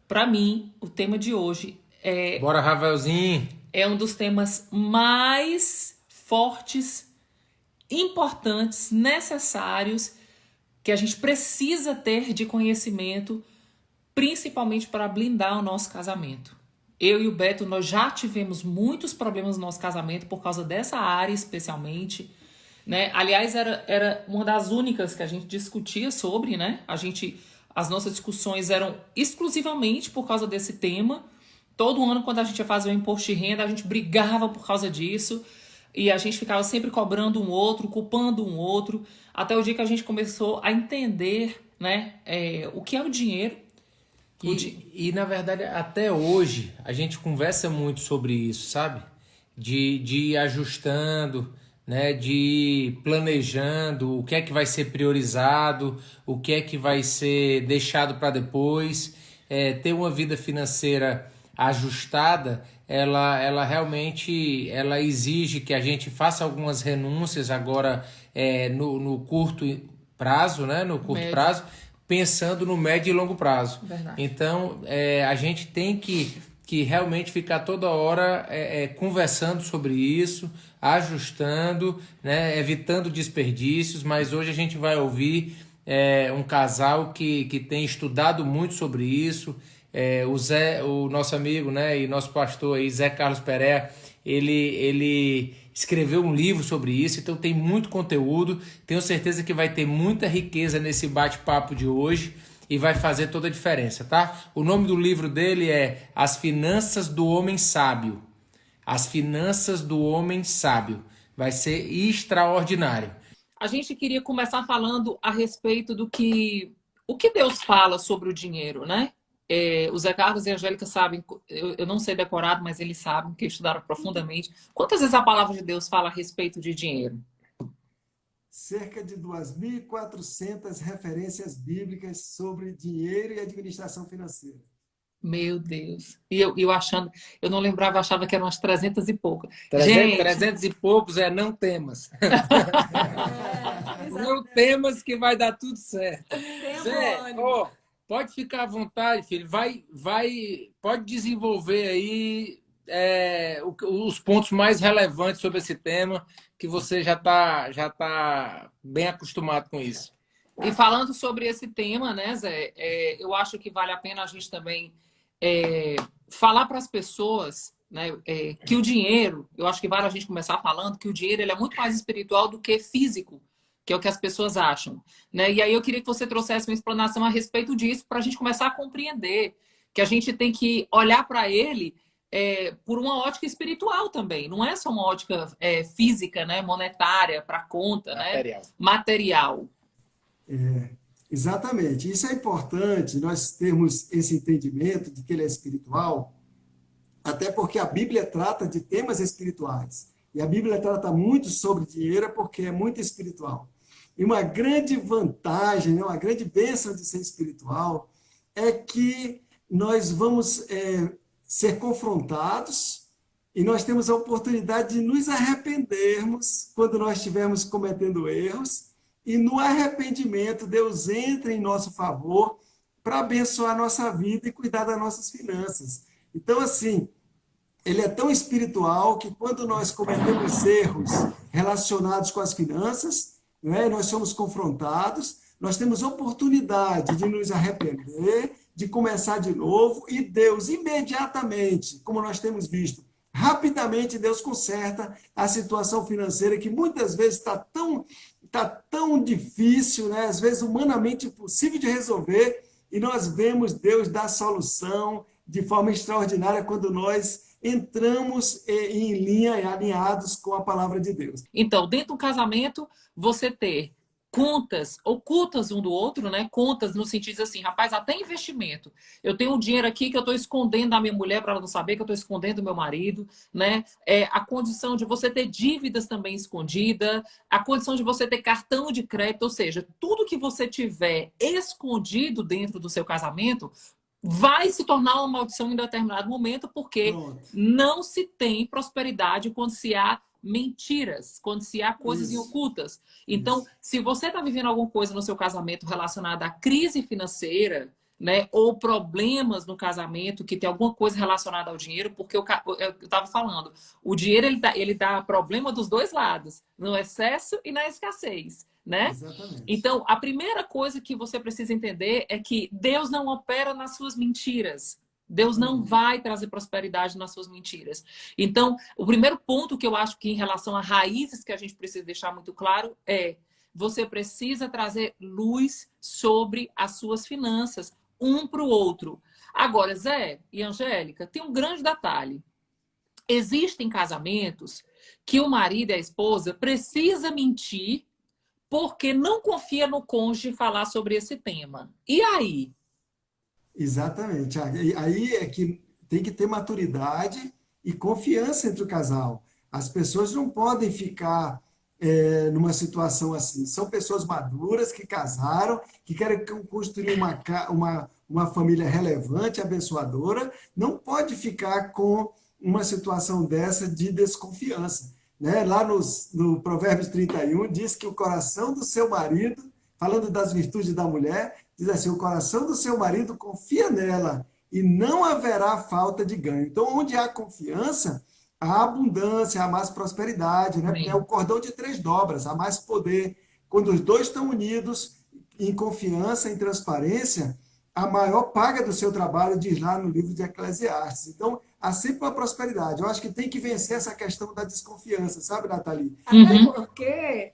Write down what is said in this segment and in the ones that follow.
Para mim, o tema de hoje Bora, Ravelzinho. é um dos temas mais fortes, importantes, necessários, que a gente precisa ter de conhecimento, principalmente para blindar o nosso casamento. Eu e o Beto, nós já tivemos muitos problemas no nosso casamento por causa dessa área especialmente, né? Aliás, era uma das únicas que a gente discutia sobre, né? As nossas discussões eram exclusivamente por causa desse tema. Todo ano, quando a gente ia fazer o imposto de renda, a gente brigava por causa disso. E a gente ficava sempre cobrando um outro, culpando um outro, até o dia que a gente começou a entender, né, o que é o dinheiro. Na verdade, até hoje, a gente conversa muito sobre isso, sabe? De ir ajustando, né? De ir planejando o que é que vai ser priorizado, o que é que vai ser deixado para depois. Ter uma vida financeira ajustada, ela realmente ela exige que a gente faça algumas renúncias agora no curto prazo, né? No curto Médio. prazo, pensando no médio e longo prazo. Verdade. Então, a gente tem que realmente ficar toda hora conversando sobre isso, ajustando, né, evitando desperdícios, mas hoje a gente vai ouvir um casal que tem estudado muito sobre isso. O nosso amigo, né, e nosso pastor aí, Zé Carlos Pereira, ele escreveu um livro sobre isso, então tem muito conteúdo. Tenho certeza que vai ter muita riqueza nesse bate-papo de hoje e vai fazer toda a diferença, tá? O nome do livro dele é As Finanças do Homem Sábio. As Finanças do Homem Sábio. Vai ser extraordinário. A gente queria começar falando a respeito o que Deus fala sobre o dinheiro, né? O Zé Carlos e a Angélica sabem, eu não sei decorado, mas eles sabem, que estudaram profundamente. Quantas vezes a palavra de Deus fala a respeito de dinheiro? Cerca de 2.400 referências bíblicas sobre dinheiro e administração financeira. Meu Deus. E eu achando, eu não lembrava, achava que eram umas 300 e poucas. 300, Gente, 300 e poucos não temas. Não temas que vai dar tudo certo. Zé, ó, pode ficar à vontade, filho. Pode desenvolver aí os pontos mais relevantes sobre esse tema, que você já tá bem acostumado com isso. e falando sobre esse tema, né, Zé, eu acho que vale a pena a gente também falar para as pessoas, né, que o dinheiro, eu acho que vale a gente começar falando que o dinheiro ele é muito mais espiritual do que físico, que é o que as pessoas acham, né? E aí eu queria que você trouxesse uma explanação a respeito disso para a gente começar a compreender que a gente tem que olhar para ele por uma ótica espiritual também, não é só uma ótica física, né, monetária, para conta, né, Material. material. Exatamente. Isso é importante, nós termos esse entendimento de que ele é espiritual, até porque a Bíblia trata de temas espirituais. E a Bíblia trata muito sobre dinheiro porque é muito espiritual. E uma grande vantagem, né, uma grande bênção de ser espiritual é que nós vamos ser confrontados e nós temos a oportunidade de nos arrependermos quando nós estivermos cometendo erros e no arrependimento Deus entra em nosso favor para abençoar a nossa vida e cuidar das nossas finanças. Então, assim, ele é tão espiritual que quando nós cometemos erros relacionados com as finanças, né, nós somos confrontados, nós temos oportunidade de nos arrepender, de começar de novo, e Deus imediatamente, como nós temos visto, rapidamente Deus conserta a situação financeira que muitas vezes tá tão difícil, né? Às vezes humanamente impossível de resolver, e nós vemos Deus dar solução de forma extraordinária quando nós entramos em linha, alinhados com a palavra de Deus. Então, dentro do casamento, você ter contas ocultas um do outro, né? Contas no sentido assim, rapaz, até investimento. Eu tenho um dinheiro aqui que eu estou escondendo da minha mulher para ela não saber que eu estou escondendo do meu marido, né? A condição de você ter dívidas também escondida, a condição de você ter cartão de crédito, ou seja, tudo que você tiver escondido dentro do seu casamento vai se tornar uma maldição em determinado momento, porque Pronto. não se tem prosperidade quando se há mentiras, quando se há coisas Isso. ocultas. Então, Isso. se você está vivendo alguma coisa no seu casamento relacionada à crise financeira, né? Ou problemas no casamento que tem alguma coisa relacionada ao dinheiro, porque eu estava falando, o dinheiro ele dá problema dos dois lados, no excesso e na escassez, né? Exatamente. Então, a primeira coisa que você precisa entender é que Deus não opera nas suas mentiras. Deus não vai trazer prosperidade nas suas mentiras. Então, o primeiro ponto que eu acho que em relação a raízes que a gente precisa deixar muito claro é: você precisa trazer luz sobre as suas finanças, um para o outro. Agora, Zé e Angélica, tem um grande detalhe. Existem casamentos que o marido e a esposa precisam mentir porque não confia no cônjuge falar sobre esse tema. E aí? Exatamente. Aí é que tem que ter maturidade e confiança entre o casal. As pessoas não podem ficar numa situação assim. São pessoas maduras que casaram, que querem construir uma família relevante, abençoadora. Não pode ficar com uma situação dessa de desconfiança. Né? Lá no Provérbios 31, diz que o coração do seu marido, falando das virtudes da mulher, diz assim: o coração do seu marido confia nela e não haverá falta de ganho. Então, onde há confiança, há abundância, há mais prosperidade, né? Porque é o cordão de três dobras, há mais poder. Quando os dois estão unidos em confiança, em transparência, a maior paga do seu trabalho, diz lá no livro de Eclesiastes. Então, há sempre uma prosperidade. Eu acho que tem que vencer essa questão da desconfiança, sabe, Nathalie?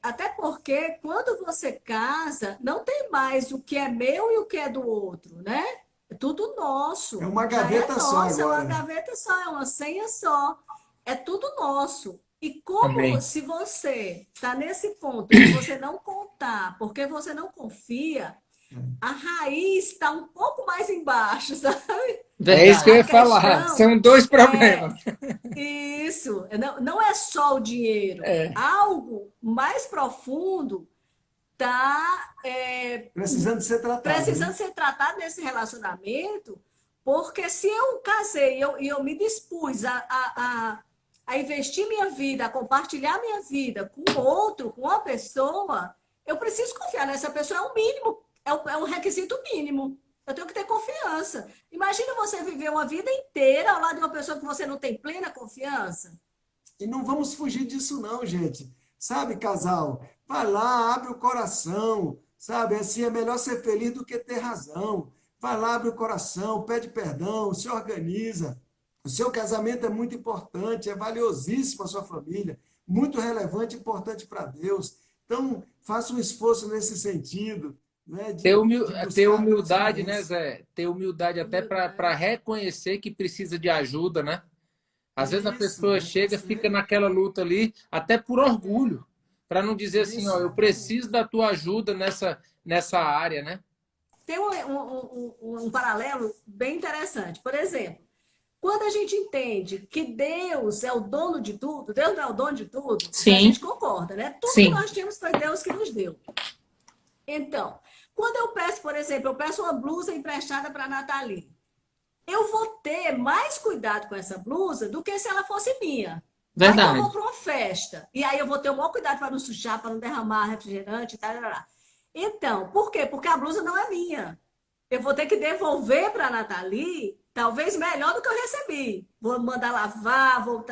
Até porque quando você casa, não tem mais o que é meu e o que é do outro, né? É tudo nosso. É uma Já gaveta só nosso, agora. É uma gaveta só, é uma senha só. É tudo nosso. E como Amém. se você está nesse ponto de você não contar, porque você não confia, a raiz está um pouco mais embaixo, sabe? É isso que eu ia A falar. questão São dois problemas. Isso, não é só o dinheiro. Algo mais profundo está Precisando ser tratado. precisando Né? ser tratado nesse relacionamento, porque se eu casei e eu me dispus a investir minha vida, a compartilhar minha vida com outro, com uma pessoa, eu preciso confiar nessa pessoa, é o mínimo, é um requisito mínimo. Eu tenho que ter confiança. Imagina você viver uma vida inteira ao lado de uma pessoa que você não tem plena confiança. E não vamos fugir disso não, gente. Sabe, casal? Vai lá, abre o coração, sabe? Assim, é melhor ser feliz do que ter razão. Vai lá, abre o coração, pede perdão, se organiza. O seu casamento é muito importante, é valiosíssimo a sua família, muito relevante e importante para Deus. Então, faça um esforço nesse sentido. Né, Ter humildade, né, Zé? Ter humildade até para reconhecer que precisa de ajuda, né? Às vezes a pessoa chega, fica naquela luta ali, até por orgulho, para não dizer assim, ó, eu preciso da tua ajuda nessa área, né? Tem um paralelo bem interessante. Por exemplo, quando a gente entende que Deus é o dono de tudo, Deus não é o dono de tudo, Sim. a gente concorda, né? Tudo Sim. que nós temos foi Deus que nos deu. Então, quando eu peço, por exemplo, eu peço uma blusa emprestada para a Nathalie, eu vou ter mais cuidado com essa blusa do que se ela fosse minha. Verdade. Aí eu vou para uma festa, e aí eu vou ter o maior cuidado para não sujar, para não derramar refrigerante e tal. Então, por quê? Porque a blusa não é minha. Eu vou ter que devolver para a Nathalie, talvez melhor do que eu recebi. Vou mandar lavar, vou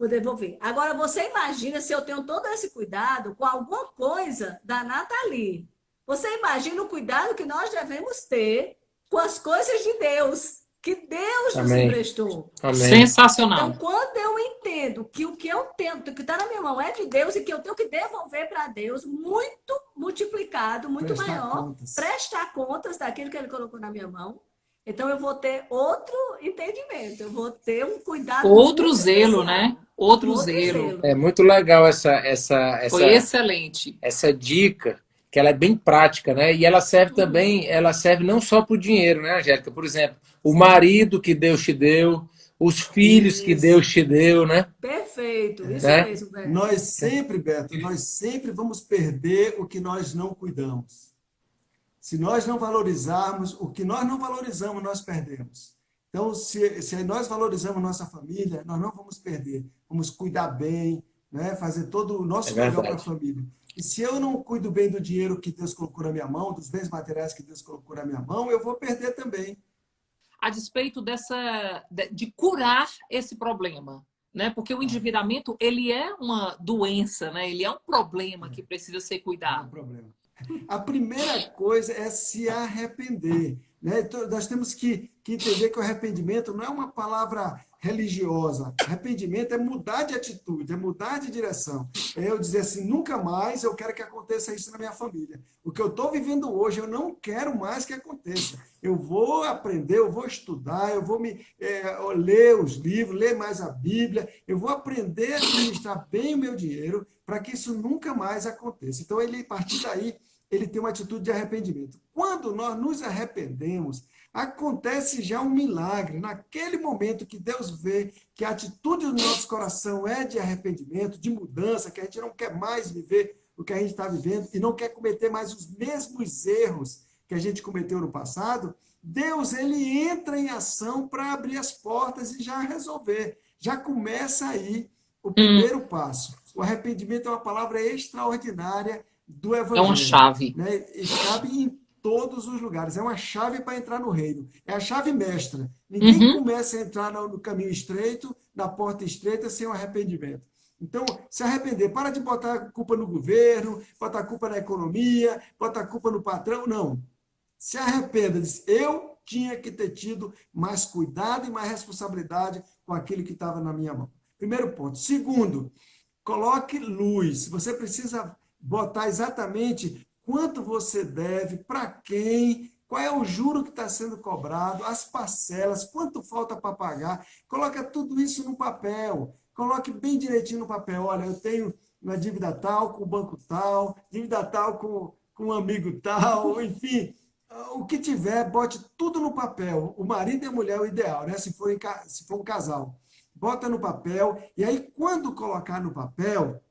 devolver. Agora, você imagina se eu tenho todo esse cuidado com alguma coisa da Nathalie. Você imagina o cuidado que nós devemos ter com as coisas de Deus, que Deus nos emprestou. Amém. Sensacional. Então, quando eu entendo que o que eu tenho, que está na minha mão é de Deus e que eu tenho que devolver para Deus muito multiplicado, muito maior, prestar contas daquilo que Ele colocou na minha mão, então eu vou ter outro entendimento, eu vou ter um cuidado. Outro zelo, né? Outro zelo. É muito legal essa Foi excelente. Essa dica, que ela é bem prática, né? E ela serve também, ela serve não só para o dinheiro, né, Angélica? Por exemplo, o marido que Deus te deu, os filhos que Deus te deu, né? Perfeito, isso Né? mesmo, Beto. Nós sempre, Beto, nós sempre vamos perder o que nós não cuidamos. Se nós não valorizarmos, o que nós não valorizamos, nós perdemos. Então, se nós valorizamos nossa família, nós não vamos perder. Vamos cuidar bem, né? Fazer todo o nosso melhor para a família. E se eu não cuido bem do dinheiro que Deus colocou na minha mão, dos bens materiais que Deus colocou na minha mão, eu vou perder também. A despeito de curar esse problema, né? Porque o endividamento, ele é uma doença, né? Ele é um problema que precisa ser Não é um cuidado. problema. A primeira coisa é se arrepender, né? Então, nós temos que entender que o arrependimento não é uma palavra religiosa. Arrependimento é mudar de atitude, é mudar de direção. É eu dizer assim, nunca mais eu quero que aconteça isso na minha família. O que eu estou vivendo hoje, eu não quero mais que aconteça. Eu vou aprender, eu vou estudar, eu vou ler os livros, ler mais a Bíblia, eu vou aprender a administrar bem o meu dinheiro para que isso nunca mais aconteça. Então, a partir daí, ele tem uma atitude de arrependimento. Quando nós nos arrependemos, acontece já um milagre. Naquele momento que Deus vê que a atitude do nosso coração é de arrependimento, de mudança, que a gente não quer mais viver o que a gente está vivendo e não quer cometer mais os mesmos erros que a gente cometeu no passado, Deus ele entra em ação para abrir as portas e já resolver. Já começa aí o primeiro passo. O arrependimento é uma palavra extraordinária do É Evangelho. uma chave. Né? E cabe em todos os lugares. É uma chave para entrar no reino. É a chave mestra. Ninguém começa a entrar no caminho estreito, na porta estreita, sem o arrependimento. Então, se arrepender, para de botar a culpa no governo, botar a culpa na economia, botar a culpa no patrão. Não. Se arrependa, diz, eu tinha que ter tido mais cuidado e mais responsabilidade com aquilo que estava na minha mão. Primeiro ponto. Segundo, coloque luz. Você precisa botar exatamente quanto você deve, para quem, qual é o juro que está sendo cobrado, as parcelas, quanto falta para pagar. Coloque tudo isso no papel. Coloque bem direitinho no papel. Olha, eu tenho uma dívida tal com o banco tal, dívida tal com um amigo tal, enfim. O que tiver, bote tudo no papel. O marido e a mulher é o ideal, né? Se for um casal. Bota no papel, e aí, quando colocar no papel,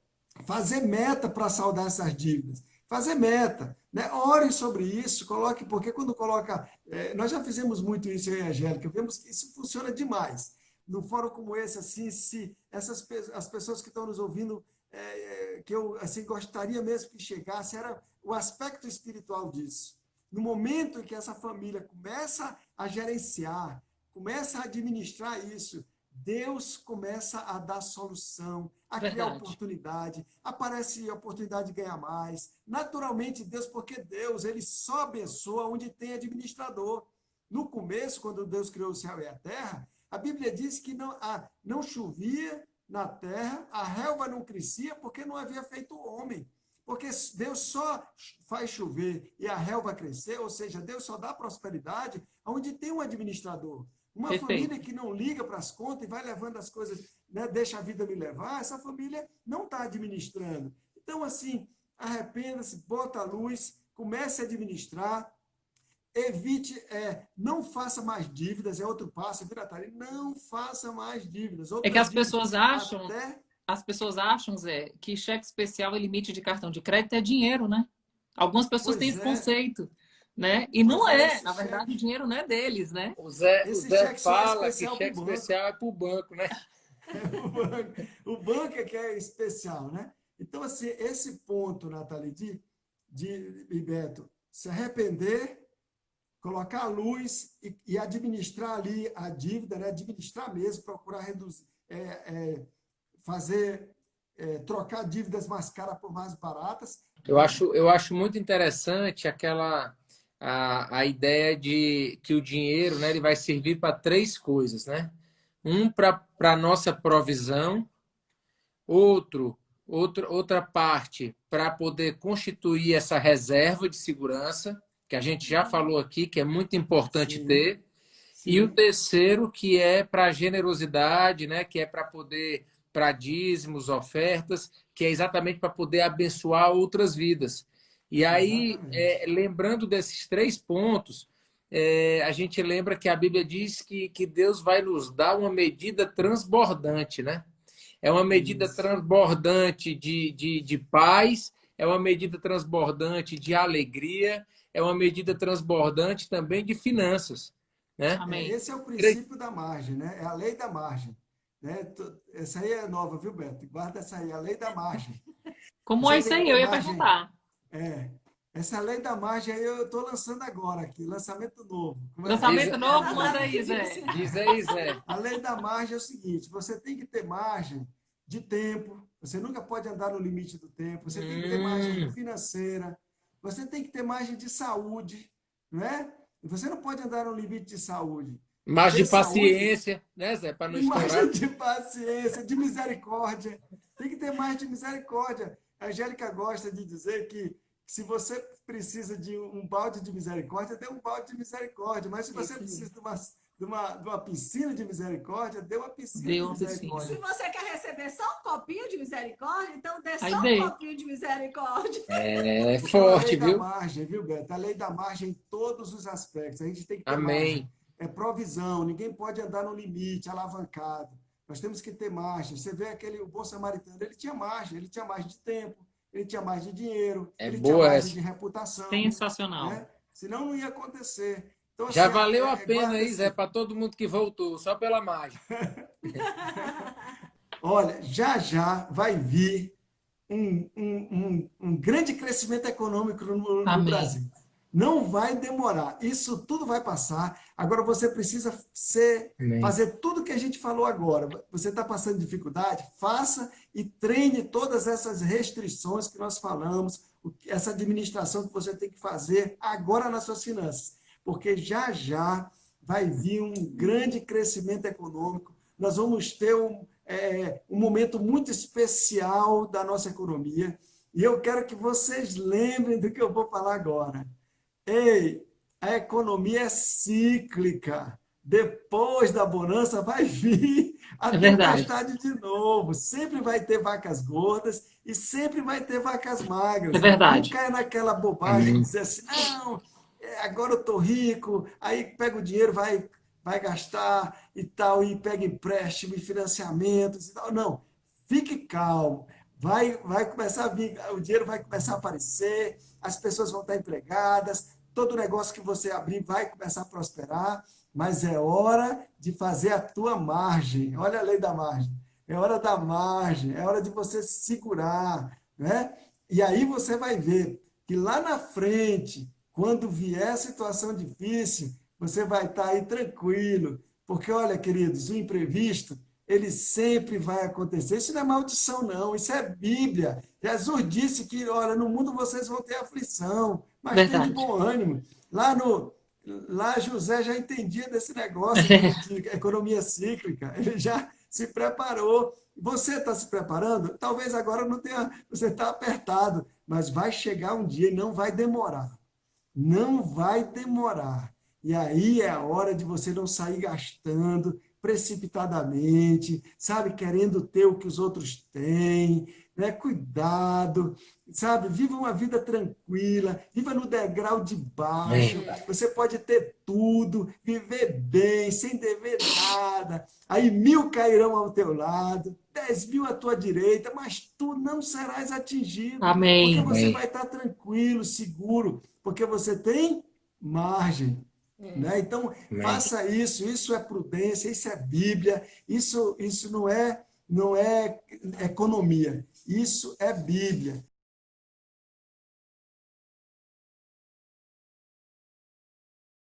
fazer meta para saldar essas dívidas. Fazer meta, né? Ore sobre isso, coloque, porque quando coloca. Nós já fizemos muito isso, eu e a Angélica, vemos que isso funciona demais. Num fórum como esse, assim, se as pessoas que estão nos ouvindo, que eu assim, gostaria mesmo que chegasse, era o aspecto espiritual disso. No momento em que essa família começa a gerenciar, começa a administrar isso, Deus começa a dar solução, a criar oportunidade, aparece a oportunidade de ganhar mais. Naturalmente, Deus, porque Deus, ele só abençoa onde tem administrador. No começo, quando Deus criou o céu e a terra, a Bíblia diz que não chovia na terra, a relva não crescia porque não havia feito o homem. Porque Deus só faz chover e a relva crescer, ou seja, Deus só dá prosperidade onde tem um administrador. Uma família que não liga para as contas e vai levando as coisas, né, deixa a vida me levar, essa família não está administrando. Então, assim, arrependa-se, bota a luz, comece a administrar, evite, não faça mais dívidas, é outro passo, viu, Natália? Não faça mais dívidas. É que as pessoas acham, Zé, que cheque especial e limite de cartão de crédito é dinheiro, né? Algumas pessoas têm esse conceito. Né? E não é, na verdade, o dinheiro não é deles, né? O Zé fala que cheque especial é para o banco, né? O banco é que é especial, né? Então, assim, esse ponto, Nathalie, de Beto, se arrepender, colocar a luz e administrar ali a dívida, né? Administrar mesmo, procurar reduzir, trocar dívidas mais caras por mais baratas. Eu acho muito interessante a ideia de que o dinheiro, né, ele vai servir para três coisas, né? Para a nossa provisão, outra parte para poder constituir essa reserva de segurança, que a gente já falou aqui, que é muito importante ter, e o terceiro, que é para a generosidade, né, que é para dízimos, ofertas, que é exatamente para poder abençoar outras vidas. E aí, lembrando desses três pontos, a gente lembra que a Bíblia diz que Deus vai nos dar uma medida transbordante, né? É uma medida transbordante de paz, é uma medida transbordante de alegria, é uma medida transbordante também de finanças, né? Esse é o princípio da margem, né? É a lei da margem. né? Essa aí é nova, viu, Beto? Guarda essa aí, a lei da margem. Como Você é isso tem que aí? ter Eu ia margem. perguntar. É, essa lei da margem aí eu estou lançando agora aqui, lançamento novo. Como é? Diz, Lançamento novo, manda aí, Zé. diz aí, Zé. A lei da margem é o seguinte: você tem que ter margem de tempo, você nunca pode andar no limite do tempo, você tem que ter margem Hum, financeira, você tem que ter margem de saúde, não é? E você não pode andar no limite de saúde. mas de Ter saúde paciência, né, Zé? Para não e margem estourar. de paciência, de misericórdia. Tem que ter mais de misericórdia. A Angélica gosta de dizer que se você precisa de um balde de misericórdia, dê um balde de misericórdia. Mas se você Isso precisa mesmo. de uma piscina de misericórdia, dê uma piscina de Deu uma piscina. E se misericórdia. você quer receber só um copinho de misericórdia, então dê Aí só um dei. copinho de misericórdia. É Então, a lei forte, da viu? margem, viu, Beto? A lei da margem em todos os aspectos. A gente tem que ter margem. Amém. É provisão. Ninguém pode andar no limite, alavancado. Nós temos que ter margem. Você vê o bom samaritano, ele tinha margem de tempo, ele tinha margem de dinheiro, É ele tinha boa margem essa. de reputação, Sensacional. né? Senão não ia acontecer. Então, Já assim, valeu a pena guarda aí, Zé, esse. para todo mundo que voltou, só pela mágica. Olha, já já vai vir um grande crescimento econômico no Amém. Brasil. Não vai demorar. Isso tudo vai passar. Agora você precisa Amém. fazer tudo que a gente falou agora. Você está passando dificuldade? Faça e treine todas essas restrições que nós falamos, essa administração que você tem que fazer agora nas suas finanças. Porque já já vai vir um grande crescimento econômico. Nós vamos ter um momento muito especial da nossa economia. E eu quero que vocês lembrem do que eu vou falar agora. Ei, a economia é cíclica. Depois da bonança vai vir a É verdade. tempestade de novo. Sempre vai ter vacas gordas e sempre vai ter vacas É magras. Não verdade. caia naquela bobagem de Amém. dizer assim, não, agora eu estou rico, aí pega o dinheiro, vai gastar e tal, e pega empréstimo e financiamentos e tal. Não, fique calmo. Vai começar a vir, o dinheiro vai começar a aparecer, as pessoas vão estar empregadas, todo negócio que você abrir vai começar a prosperar, mas é hora de fazer a tua margem. Olha a lei da margem. É hora da margem, é hora de você se segurar, né? E aí você vai ver que lá na frente, quando vier a situação difícil, você vai estar aí tranquilo, porque olha, queridos, o imprevisto ele sempre vai acontecer. Isso não é maldição, não. Isso é Bíblia. Jesus disse que, olha, no mundo vocês vão ter aflição, mas tem de Verdade. bom ânimo. Lá José já entendia desse negócio de economia cíclica. Ele já se preparou. Você está se preparando? Talvez agora não tenha, você está apertado, mas vai chegar um dia e não vai demorar. Não vai demorar. E aí é a hora de você não sair gastando precipitadamente, sabe, querendo ter o que os outros têm, né? Cuidado, sabe, viva uma vida tranquila, viva no degrau de baixo. Amém. É, Você pode ter tudo, viver bem, sem dever nada. Aí 1.000 cairão ao teu lado, 10.000 à tua direita, mas tu não serás atingido, porque Amém. você Amém. vai estar tranquilo, seguro, porque você tem margem. Né? Então, Amém. faça isso é prudência, isso é Bíblia, isso não é economia, isso é Bíblia.